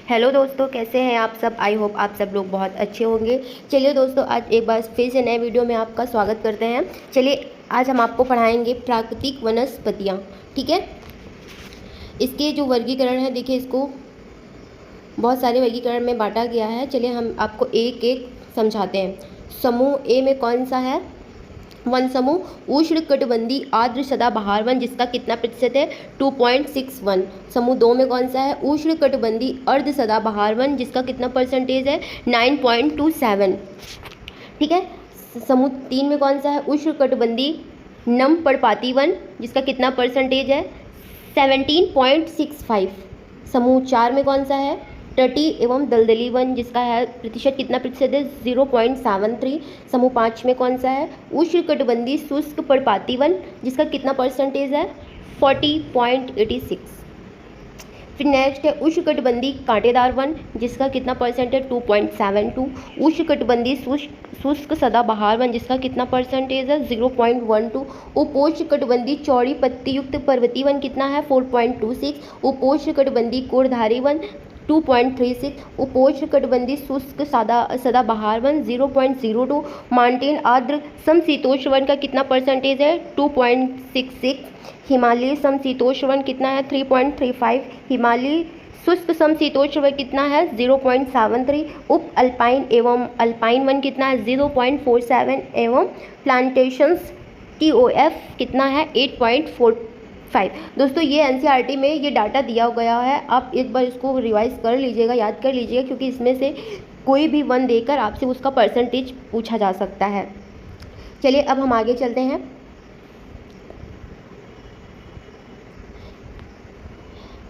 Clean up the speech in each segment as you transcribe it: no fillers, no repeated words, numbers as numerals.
Hello दोस्तों, कैसे हैं आप सब। आई होप आप सब लोग बहुत अच्छे होंगे। चलिए दोस्तों, आज एक बार फिर से नए वीडियो में आपका स्वागत करते हैं। चलिए आज हम आपको पढ़ाएंगे प्राकृतिक वनस्पतियाँ। ठीक है, इसके जो वर्गीकरण है, देखिए इसको बहुत सारे वर्गीकरण में बांटा गया है। चलिए हम आपको एक एक समझाते हैं। समूह ए में कौन सा है? वन समूह उष्णकटिबंधीय आर्द्र सदाबहार वन, जिसका कितना प्रतिशत है? 2.61। समूह दो में कौन सा है? उष्णकटिबंधीय अर्ध सदाबहार वन, जिसका कितना परसेंटेज है? 9.27। ठीक है। समूह तीन में कौन सा है? उष्णकटिबंधीय नम पर्णपाती वन, जिसका कितना परसेंटेज है? 17.65। समूह चार में कौन सा है? तटीय एवं दलदली वन, जिसका है प्रतिशत कितना प्रतिशत है? 0.73। समूह पाँच में कौन सा है? उष्णकटिबंधीय शुष्क पर्णपाती वन, जिसका कितना परसेंटेज है? 40.86। फिर नेक्स्ट है उष्णकटिबंधीय कांटेदार वन, जिसका कितना परसेंट है? 2.72। उष्णकटिबंधीय शुष्क सदाबहार वन, जिसका कितना परसेंटेज है? 0.12। उपोष्णकटिबंधीय चौड़ी पत्ती युक्त पर्वतीय वन कितना है? 4.26। उपोष्णकटिबंधीय कोरधारी वन 2.36। उपोष्णकटिबंधीय शुष्क सदाबहार वन 0.02। माउंटेन आर्द्र समशीतोष्ण वन का कितना परसेंटेज है? 2.66। हिमालयी समशीतोष्ण वन कितना है? 3.35। हिमालयी शुष्क समशीतोष्ण वन कितना है? 0.73। उप अल्पाइन एवं अल्पाइन वन कितना है? 0.47 एवं प्लांटेशंस TOF कितना है? 8.45। दोस्तों ये NCERT में ये डाटा दिया गया है, आप एक बार इसको रिवाइज कर लीजिएगा, याद कर लीजिएगा, क्योंकि इसमें से कोई भी वन देकर आपसे उसका परसेंटेज पूछा जा सकता है। चलिए अब हम आगे चलते हैं।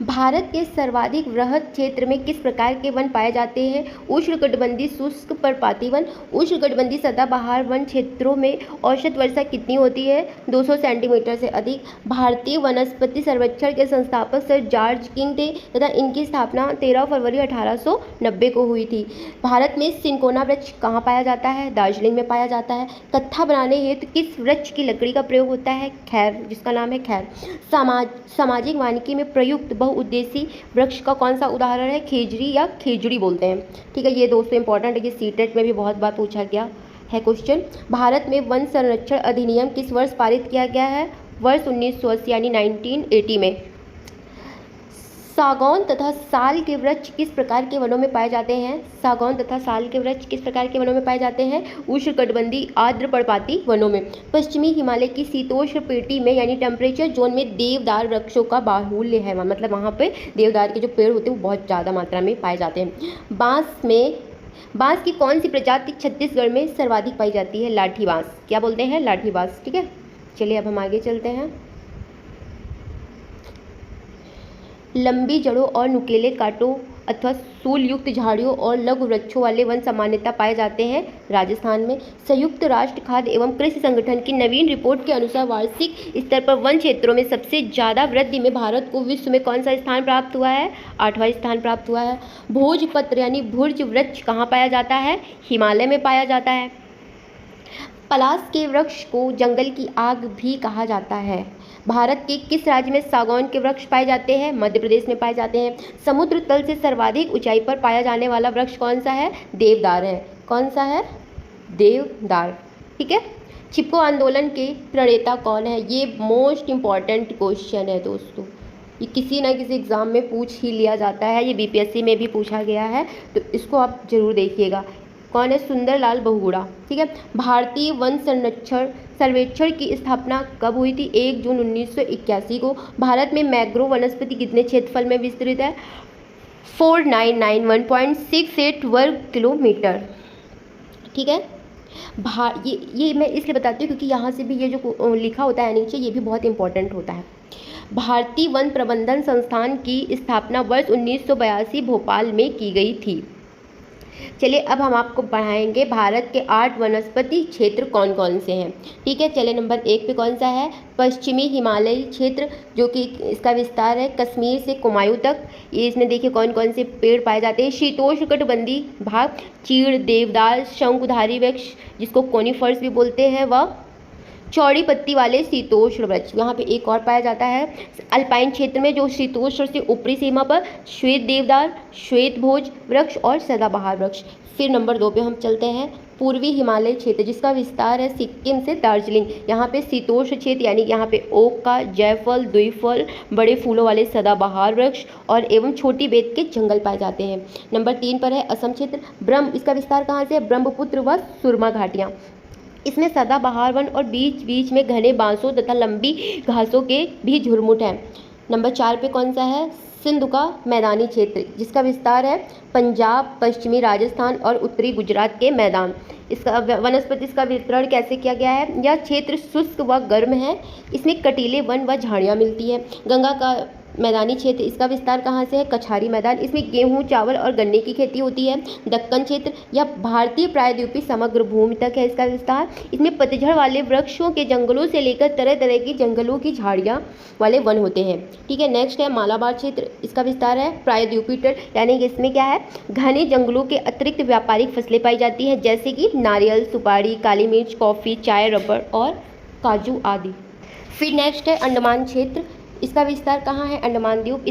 भारत के सर्वाधिक वृहद क्षेत्र में किस प्रकार के वन पाए जाते हैं? उष्णकटिबंधीय शुष्क पर्णपाती वन। उष्णकटिबंधीय सदाबहार वन क्षेत्रों में औसत वर्षा कितनी होती है? 200 सेंटीमीटर से अधिक। भारतीय वनस्पति सर्वेक्षण के संस्थापक सर जॉर्ज किंग थे तथा इनकी स्थापना 13 फरवरी 1890 को हुई थी। भारत में सिनकोना वृक्ष कहाँ पाया जाता है? दार्जिलिंग में पाया जाता है। कत्था बनाने हेतु किस वृक्ष की लकड़ी का प्रयोग होता है? खैर, जिसका नाम है खैर। सामाजिक वानिकी में प्रयुक्त बहुउद्देशीय वृक्ष का कौन सा उदाहरण है? खेजड़ी या खेजड़ी बोलते हैं। ठीक है, ये दोस्तों इंपॉर्टेंट है, ये सीटेट में भी बहुत बार पूछा गया है क्वेश्चन। भारत में वन संरक्षण अधिनियम किस वर्ष पारित किया गया है? वर्ष 1980 यानी 1980 में। सागौन तथा साल के वृक्ष किस प्रकार के वनों में पाए जाते हैं? सागौन तथा साल के वृक्ष किस प्रकार के वनों में पाए जाते हैं? उष्णकटिबंधीय आर्द्र पर्णपाती वनों में। पश्चिमी हिमालय की शीतोष्ण पेटी में यानी टेम्परेचर जोन में देवदार वृक्षों का बाहुल्य है, मतलब वहाँ पे देवदार के जो पेड़ होते हैं वो बहुत ज़्यादा मात्रा में पाए जाते हैं। बांस की कौन सी प्रजाति छत्तीसगढ़ में सर्वाधिक पाई जाती है? लाठी बांस। क्या बोलते हैं? लाठी बांस। ठीक है, चलिए अब हम आगे चलते हैं। लंबी जड़ों और नुकीले कांटों अथवा सूल युक्त झाड़ियों और लघु वृक्षों वाले वन सामान्यतः पाए जाते हैं राजस्थान में। संयुक्त राष्ट्र खाद्य एवं कृषि संगठन की नवीन रिपोर्ट के अनुसार वार्षिक स्तर पर वन क्षेत्रों में सबसे ज़्यादा वृद्धि में भारत को विश्व में कौन सा स्थान प्राप्त हुआ है? 8वां स्थान प्राप्त हुआ है। भोजपत्र यानी भुर्ज वृक्ष कहाँ पाया जाता है? हिमालय में पाया जाता है। पलाश के वृक्ष को जंगल की आग भी कहा जाता है। भारत के किस राज्य में सागौन के वृक्ष पाए जाते हैं? मध्य प्रदेश में पाए जाते हैं। समुद्र तल से सर्वाधिक ऊंचाई पर पाया जाने वाला वृक्ष कौन सा है? देवदार है। कौन सा है? देवदार। ठीक है। चिपको आंदोलन के प्रणेता कौन है? ये मोस्ट इम्पॉर्टेंट क्वेश्चन है दोस्तों, ये किसी न किसी एग्ज़ाम में पूछ ही लिया जाता है, ये BPSC में भी पूछा गया है, तो इसको आप जरूर देखिएगा। कौन है? सुंदरलाल बहुगुणा। ठीक है। भारतीय वन संरक्षण सर्वेक्षण की स्थापना कब हुई थी? 1 जून 1981 को। भारत में मैंग्रोव वनस्पति कितने क्षेत्रफल में विस्तृत है? 4991.68 वर्ग किलोमीटर। ठीक है। ये मैं इसलिए बताती हूँ क्योंकि यहाँ से भी ये जो लिखा होता है नीचे, ये भी बहुत इंपॉर्टेंट होता है। भारतीय वन प्रबंधन संस्थान की स्थापना वर्ष 1982 भोपाल में की गई थी। चलिए अब हम आपको पढ़ाएंगे भारत के 8 वनस्पति क्षेत्र कौन कौन से हैं। ठीक है, चलिए नंबर 1 पे कौन सा है? पश्चिमी हिमालयी क्षेत्र, जो कि इसका विस्तार है कश्मीर से कुमायूं तक। ये इसमें देखिए कौन कौन से पेड़ पाए जाते हैं। शीतोष्णकटिबंधीय भाग, चीड़, देवदार, शंकुधारी वृक्ष जिसको कोनिफर्स भी बोलते हैं, वह चौड़ी पत्ती वाले शीतोष्ण वृक्ष, यहाँ पे एक और पाया जाता है अल्पाइन क्षेत्र में जो शीतोष्ण से ऊपरी सीमा पर श्वेत देवदार, श्वेत भोज वृक्ष और सदाबहार वृक्ष। फिर नंबर 2 पे हम चलते हैं पूर्वी हिमालय क्षेत्र जिसका विस्तार है सिक्किम से दार्जिलिंग। यहाँ पे शीतोष्ण क्षेत्र यानी यहाँ पे ओक का, जायफल, द्विफल, बड़े फूलों वाले सदाबहार वृक्ष और एवं छोटी बेत के जंगल पाए जाते हैं। नंबर 3 पर है असम क्षेत्र ब्रह्म, इसका विस्तार कहाँ से है? ब्रह्मपुत्र व सुरमा घाटियाँ। इसमें सदाबहार वन और बीच बीच में घने बांसों तथा लंबी घासों के भी झुरमुट हैं। नंबर 4 पे कौन सा है? सिंधु का मैदानी क्षेत्र जिसका विस्तार है पंजाब, पश्चिमी राजस्थान और उत्तरी गुजरात के मैदान। इसका वनस्पति इसका वितरण कैसे किया गया है? यह क्षेत्र शुष्क व गर्म है, इसमें कटीले वन व झाड़ियाँ मिलती है। गंगा का मैदानी क्षेत्र इसका विस्तार कहाँ से है? कछारी मैदान, इसमें गेहूं, चावल और गन्ने की खेती होती है। दक्कन क्षेत्र या भारतीय प्रायद्वीपीय समग्र भूमि तक है इसका विस्तार, इसमें पतझड़ वाले वृक्षों के जंगलों से लेकर तरह तरह की जंगलों की झाड़ियाँ वाले वन होते हैं। ठीक है, नेक्स्ट है मालाबार क्षेत्र, इसका विस्तार है प्रायद्वीपीय तट यानी कि इसमें क्या है? घने जंगलों के अतिरिक्त व्यापारिक फसलें पाई जाती हैं जैसे कि नारियल, सुपारी, काली मिर्च, कॉफ़ी, चाय, रबर और काजू आदि। फिर नेक्स्ट है अंडमान क्षेत्र, इसका विस्तार कहाँ है? अंडमान द्वीप।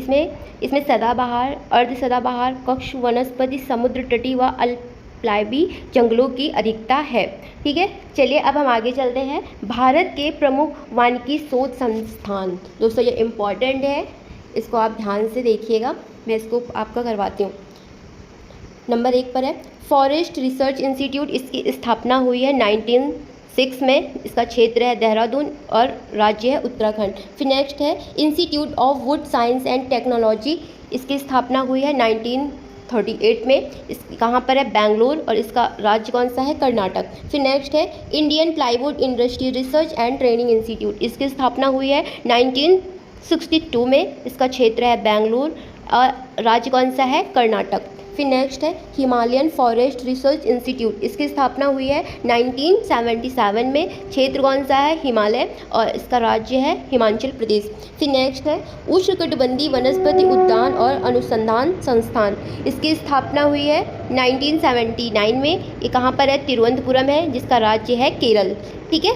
इसमें सदाबहार, अर्ध सदाबहार, कक्ष वनस्पति, समुद्र तटीय व अल्पाइन जंगलों की अधिकता है। ठीक है, चलिए अब हम आगे चलते हैं। भारत के प्रमुख वानिकी शोध संस्थान, दोस्तों ये इम्पॉर्टेंट है, इसको आप ध्यान से देखिएगा, मैं इसको आपका करवाती हूँ। नंबर 1 पर है फॉरेस्ट रिसर्च इंस्टीट्यूट, इसकी स्थापना हुई है 1906 में, इसका क्षेत्र है देहरादून और राज्य है उत्तराखंड। फिर नेक्स्ट है institute of would science and technology, इसकी स्थापना हुई है 1938 में, इस कहाँ पर है? बेंगलोर और इसका राज्य कौन सा है? कर्नाटक। फिर नेक्स्ट है Indian plywood industry research and training institute, इसकी स्थापना हुई है 1962 में, इसका क्षेत्र है बेंगलोर और राज्य कौन सा है? कर्नाटक। फिर नेक्स्ट है हिमालयन फॉरेस्ट रिसर्च इंस्टीट्यूट, इसकी स्थापना हुई है 1977 में, क्षेत्र कौन सा है? हिमालय और इसका राज्य है हिमाचल प्रदेश। फिर नेक्स्ट है उष्णकटिबंधीय वनस्पति उद्यान और अनुसंधान संस्थान, इसकी स्थापना हुई है 1979 में, ये कहाँ पर है? तिरुवनंतपुरम है, जिसका राज्य है केरल। ठीक है,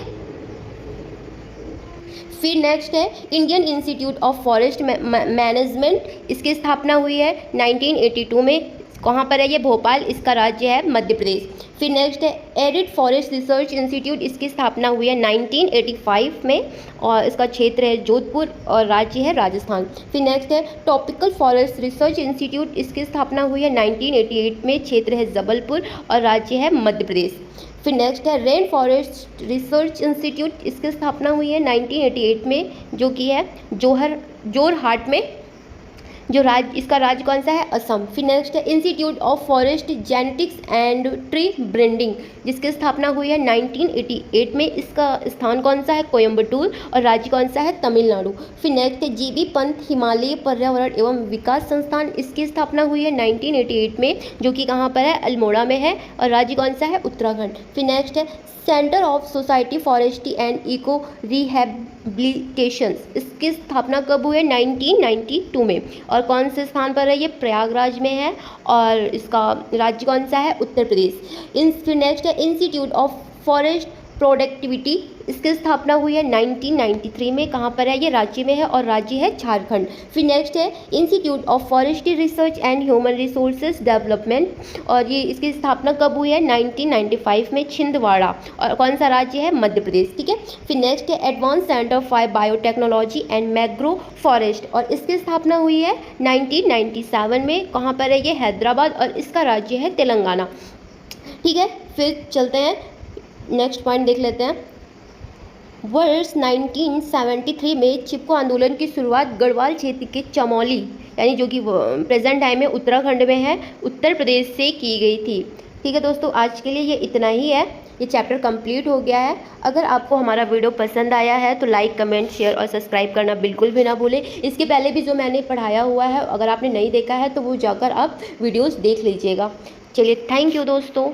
फिर नेक्स्ट है Indian institute of forest management, इसकी स्थापना हुई है 1982 में, कहाँ पर है? ये भोपाल, इसका राज्य है मध्य प्रदेश। फिर नेक्स्ट है एरिड फॉरेस्ट रिसर्च इंस्टीट्यूट, इसकी स्थापना हुई है 1985 में और इसका क्षेत्र है जोधपुर और राज्य है राजस्थान। फिर नेक्स्ट है ट्रॉपिकल फॉरेस्ट रिसर्च इंस्टीट्यूट, इसकी स्थापना हुई है 1988 में, क्षेत्र है जबलपुर और राज्य है मध्य प्रदेश। फिर नेक्स्ट है रेन फॉरेस्ट रिसर्च इंस्टीट्यूट, इसकी स्थापना हुई है 1988 में, जो कि है जोरहाट में, इसका राज्य कौन सा है? असम। फिर नेक्स्ट है institute of forest genetics and tree breeding, जिसकी स्थापना हुई है 1988 में, इसका स्थान कौन सा है? कोयम्बटूर और राज्य कौन सा है? तमिलनाडु। फिर नेक्स्ट है जीबी पंत हिमालय पर्यावरण एवं विकास संस्थान, इसकी स्थापना हुई है 1988 में, जो कि कहाँ पर है? अल्मोड़ा में है और राज्य कौन सा है? उत्तराखंड। फिर नेक्स्ट है centre of society forestry and eco rehabilitation, इसकी स्थापना कब हुई है? 1992 में और कौन से स्थान पर है? ये प्रयागराज में है और इसका राज्य कौन सा है? उत्तर प्रदेश। फिर नेक्स्ट है इंस्टीट्यूट ऑफ फॉरेस्ट प्रोडक्टिविटी, इसकी स्थापना हुई है 1993 में, कहाँ पर है? ये रांची में है और राज्य है झारखंड। फिर नेक्स्ट है institute of forestry research and human resources development और ये इसकी स्थापना कब हुई है? 1995 में, छिंदवाड़ा और कौन सा राज्य है? मध्य प्रदेश। ठीक है, फिर नेक्स्ट है advance centre for biotechnology and मैग्रो forest और इसकी स्थापना हुई है 1997 में, कहाँ पर है? ये हैदराबाद और इसका राज्य है तेलंगाना। ठीक है, फिर चलते हैं नेक्स्ट पॉइंट देख लेते हैं। वर्ष 1973 में चिपको आंदोलन की शुरुआत गढ़वाल क्षेत्र के चमोली यानी जो कि प्रेजेंट टाइम में उत्तराखंड में है, उत्तर प्रदेश से की गई थी। ठीक है दोस्तों, आज के लिए ये इतना ही है, ये चैप्टर कंप्लीट हो गया है। अगर आपको हमारा वीडियो पसंद आया है तो लाइक, कमेंट, शेयर और सब्सक्राइब करना बिल्कुल भी ना भूलें। इसके पहले भी जो मैंने पढ़ाया हुआ है, अगर आपने नहीं देखा है तो वो जाकर आप वीडियोज़ देख लीजिएगा। चलिए, थैंक यू दोस्तों।